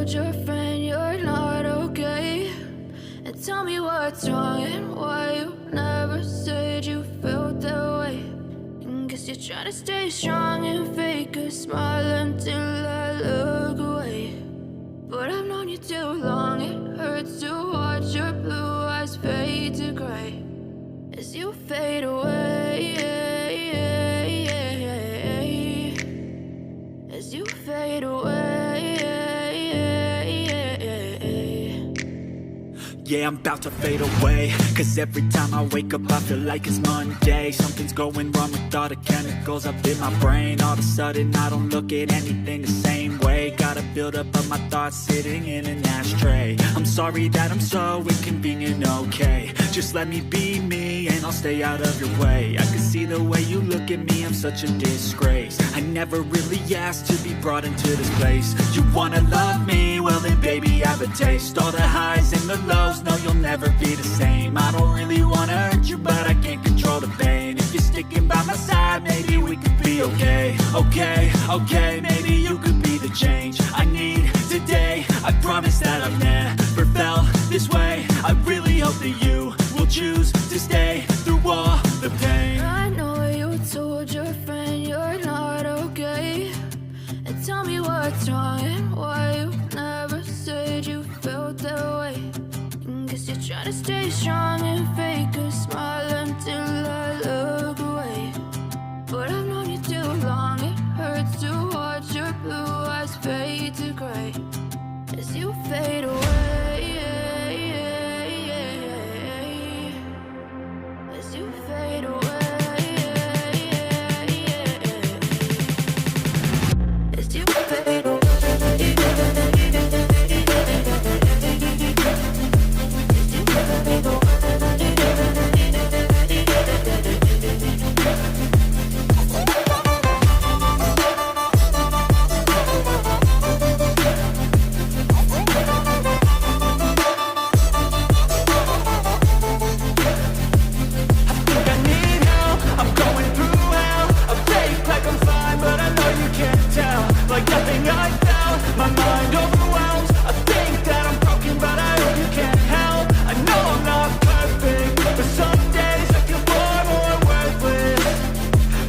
told your friend you're not okay? And tell me what's wrong and why you never said you felt that way. And guess you're trying to stay strong and fake a smile until I look away. But I've known you too long, it hurts to watch your blue eyes fade to gray as you fade away, as you fade away. Yeah, I'm about to fade away, cause every time I wake up I feel like it's Monday. Something's going wrong with all the chemicals up in my brain. All of a sudden I don't look at anything the same way. Got a buildup of my thoughts sitting in an ashtray. I'm sorry that I'm so inconvenient, okay? Just let me be me and I'll stay out of your way. I can see the way you look at me, I'm such a disgrace. I never really asked to be brought into this place. You wanna love me? Well then baby, have a taste. All the highs and the lows, no, you'll never be the same. I don't really wanna hurt you, but I can't control the pain. If you're sticking by my side, maybe we could be okay. Okay, maybe you could be the change I need today. I promise that I've never felt this way. I really hope that you will choose to stay through all the pain. I know you told your friend you're not okay. And tell me what's wrong and why you never said you felt that way. And guess you're trying to stay strong and fake a smile until I look away. But I've known you too long, it hurts to watch your blue eyes fade to gray as you fade away, as you fade away. As you fade away. Like nothing I found, my mind overwhelms. I think that I'm broken, but I hope you can't help. I know I'm not perfect, but some days I feel far more worthless.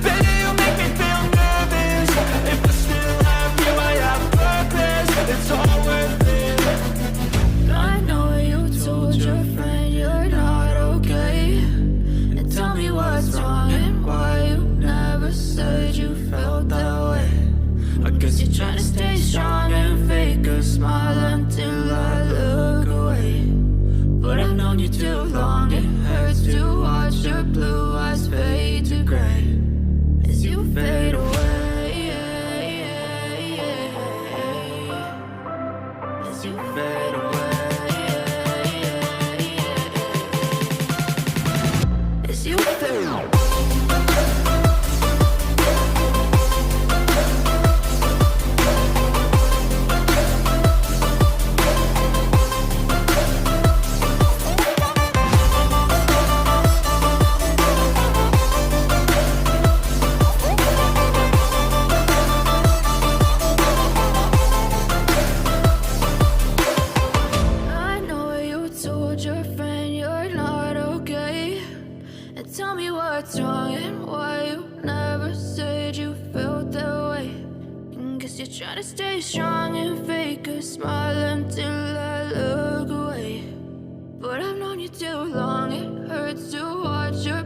Baby, you make me feel nervous. If I still have you, I have purpose. It's all worth it. I know you told your friend you're not okay. And tell me what's wrong and why you never said you felt that way. I guess you're trying to stay strong and fake a smile until I look away. But I've known you too long, it hurts to watch your blue eyes fade to gray as you fade away, as you fade away, as you fade away. Tell me what's wrong and why you never said you felt that way. And guess you're trying to stay strong and fake a smile until I look away. But I've known you too long, it hurts to watch your